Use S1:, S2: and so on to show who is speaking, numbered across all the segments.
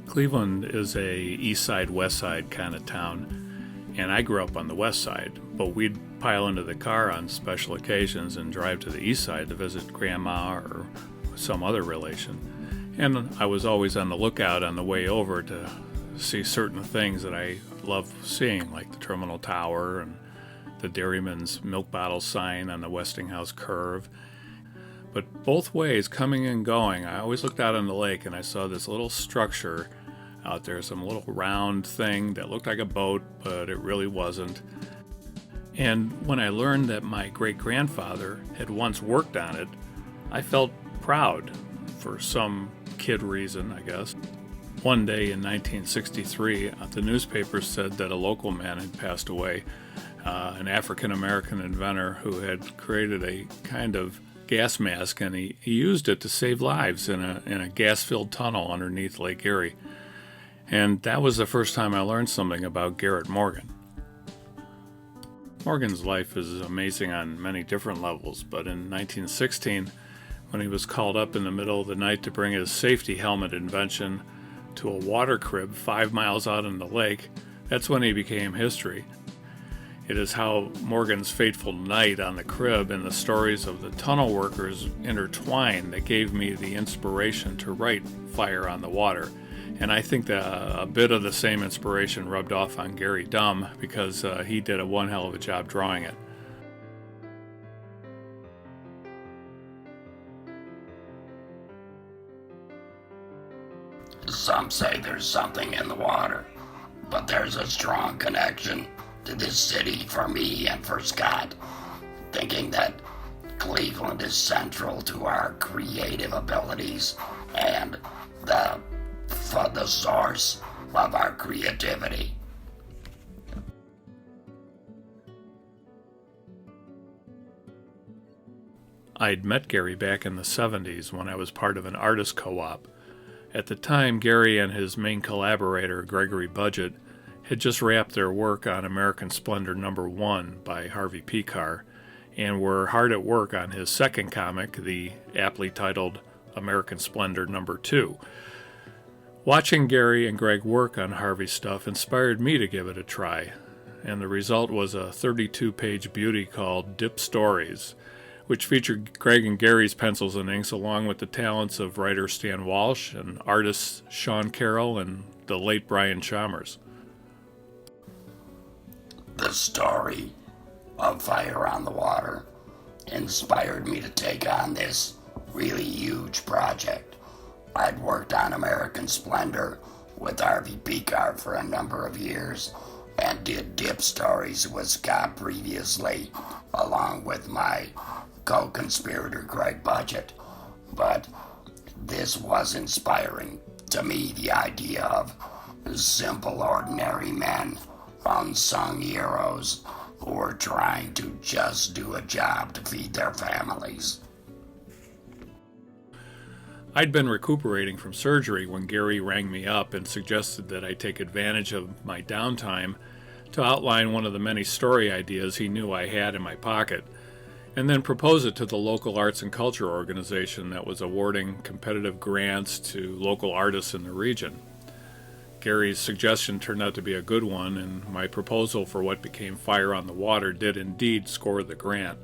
S1: Cleveland is a east side, west side kind of town, and I grew up on the west side, but we'd pile into the car on special occasions and drive to the east side to visit grandma or some other relation. And I was always on the lookout on the way over to see certain things that I love seeing, like the Terminal Tower and the Dairyman's milk bottle sign on the Westinghouse curve. But both ways, coming and going, I always looked out on the lake and I saw this little structure out there, some little round thing that looked like a boat, but it really wasn't. And when I learned that my great-grandfather had once worked on it, I felt proud for some kid reason, I guess. One day in 1963, the newspaper said that a local man had passed away, an African-American inventor who had created a kind of gas mask, and he used it to save lives in a gas-filled tunnel underneath Lake Erie. And that was the first time I learned something about Garrett Morgan. Morgan's life is amazing on many different levels, but in 1916, when he was called up in the middle of the night to bring his safety helmet invention to a water crib 5 miles out in the lake, that's when he became history. It is how Morgan's fateful night on the crib and the stories of the tunnel workers intertwined that gave me the inspiration to write Fire on the Water. And I think that a bit of the same inspiration rubbed off on Gary Dumm, because he did a one hell of a job drawing it.
S2: Some say there's something in the water, but there's a strong connection to this city for me and for Scott, thinking that Cleveland is central to our creative abilities and the source of our creativity.
S1: I'd met Gary back in the 70s when I was part of an artist co-op. At the time, Gary and his main collaborator, Gregory Budgett, had just wrapped their work on American Splendor No. 1 by Harvey Pekar, and were hard at work on his second comic, the aptly titled American Splendor No. 2. Watching Gary and Greg work on Harvey's stuff inspired me to give it a try, and the result was a 32-page beauty called Dip Stories, which featured Greg and Gary's pencils and inks along with the talents of writer Stan Walsh and artists Sean Carroll and the late Brian Chalmers.
S2: The story of Fire on the Water inspired me to take on this really huge project. I'd worked on American Splendor with Harvey Pekar for a number of years and did Dip Stories with Scott previously, along with my co-conspirator Greg Budgett. But this was inspiring to me, the idea of simple, ordinary men, unsung heroes who were trying to just do a job to feed their families.
S1: I'd been recuperating from surgery when Gary rang me up and suggested that I take advantage of my downtime to outline one of the many story ideas he knew I had in my pocket, and then propose it to the local arts and culture organization that was awarding competitive grants to local artists in the region. Gary's suggestion turned out to be a good one, and my proposal for what became Fire on the Water did indeed score the grant.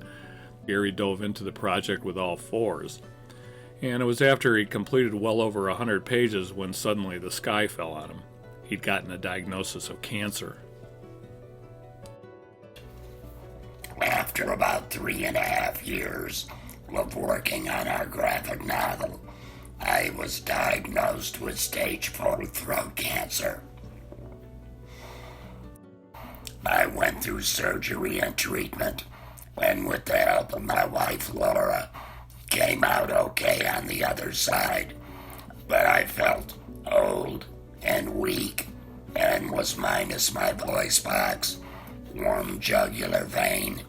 S1: Gary dove into the project with all fours. And it was after he'd completed well over 100 pages when suddenly the sky fell on him. He'd gotten a diagnosis of cancer.
S2: After about 3.5 years of working on our graphic novel, I was diagnosed with stage 4 throat cancer. I went through surgery and treatment, and with the help of my wife Laura, came out okay on the other side. But I felt old and weak and was minus my voice box, one jugular vein,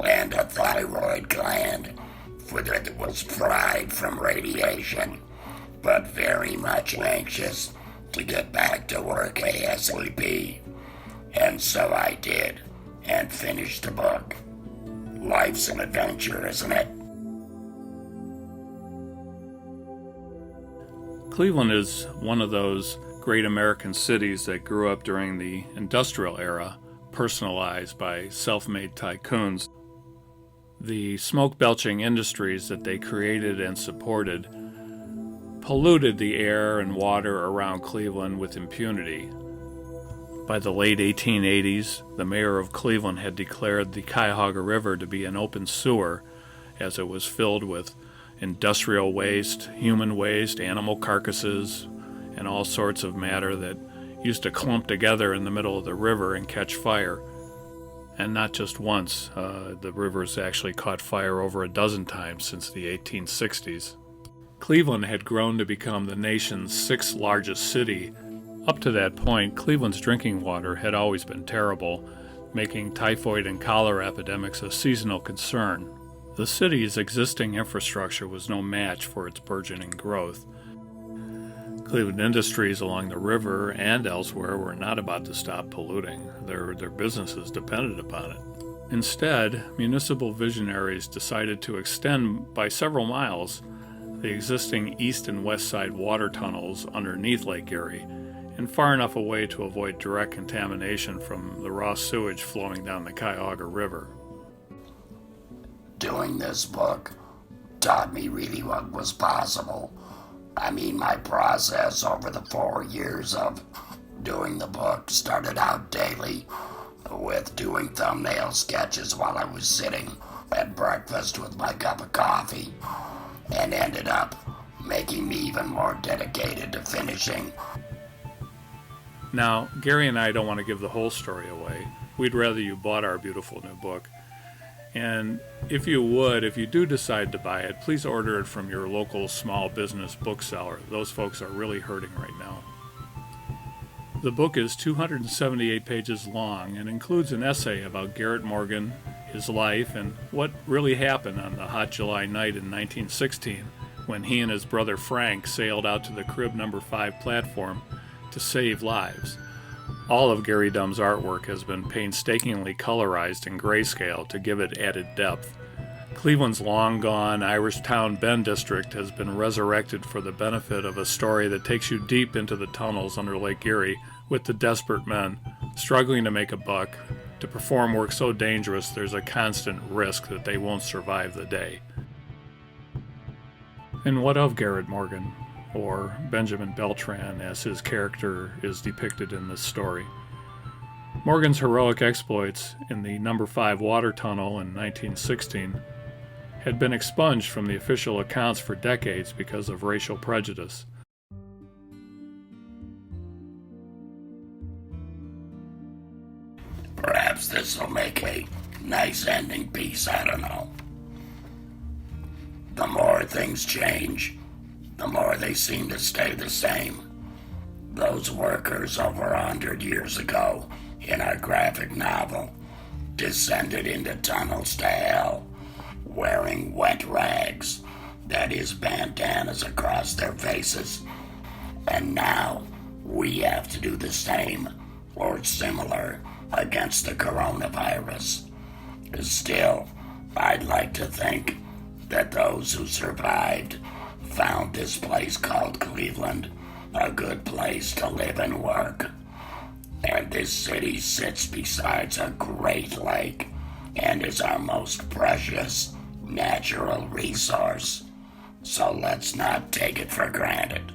S2: and a thyroid gland that was fried from radiation, but very much anxious to get back to work ASAP. And so I did, and finished the book. Life's an adventure, isn't it?
S1: Cleveland is one of those great American cities that grew up during the industrial era, personalized by self-made tycoons. The smoke-belching industries that they created and supported polluted the air and water around Cleveland with impunity. By the late 1880s, the mayor of Cleveland had declared the Cuyahoga River to be an open sewer, as it was filled with industrial waste, human waste, animal carcasses, and all sorts of matter that used to clump together in the middle of the river and catch fire. And not just once. The river's actually caught fire over a dozen times since the 1860s. Cleveland had grown to become the nation's sixth largest city. Up to that point, Cleveland's drinking water had always been terrible, making typhoid and cholera epidemics a seasonal concern. The city's existing infrastructure was no match for its burgeoning growth. Cleveland industries along the river and elsewhere were not about to stop polluting. Their businesses depended upon it. Instead, municipal visionaries decided to extend by several miles the existing east and west side water tunnels underneath Lake Erie, and far enough away to avoid direct contamination from the raw sewage flowing down the Cuyahoga River.
S2: Doing this book taught me really what was possible. I mean, my process over the 4 years of doing the book started out daily with doing thumbnail sketches while I was sitting at breakfast with my cup of coffee, and ended up making me even more dedicated to finishing.
S1: Now, Gary and I don't want to give the whole story away. We'd rather you bought our beautiful new book. And if you do decide to buy it, please order it from your local small business bookseller. Those folks are really hurting right now. The book is 278 pages long and includes an essay about Garrett Morgan, his life, and what really happened on the hot July night in 1916 when he and his brother Frank sailed out to the Crib No. 5 platform to save lives. All of Gary Dumm's artwork has been painstakingly colorized in grayscale to give it added depth. Cleveland's long-gone Irish town Bend district has been resurrected for the benefit of a story that takes you deep into the tunnels under Lake Erie with the desperate men struggling to make a buck, to perform work so dangerous there's a constant risk that they won't survive the day. And what of Garrett Morgan, or Benjamin Beltran as his character is depicted in this story? Morgan's heroic exploits in the No. 5 water tunnel in 1916 had been expunged from the official accounts for decades because of racial prejudice.
S2: Perhaps this will make a nice ending piece, I don't know. The more things change, the more they seem to stay the same. Those workers over 100 years ago in our graphic novel descended into tunnels to hell, wearing wet rags, that is, bandanas across their faces. And now we have to do the same or similar against the coronavirus. Still, I'd like to think that those who survived found this place called Cleveland a good place to live and work. And this city sits beside a great lake and is our most precious natural resource. So let's not take it for granted.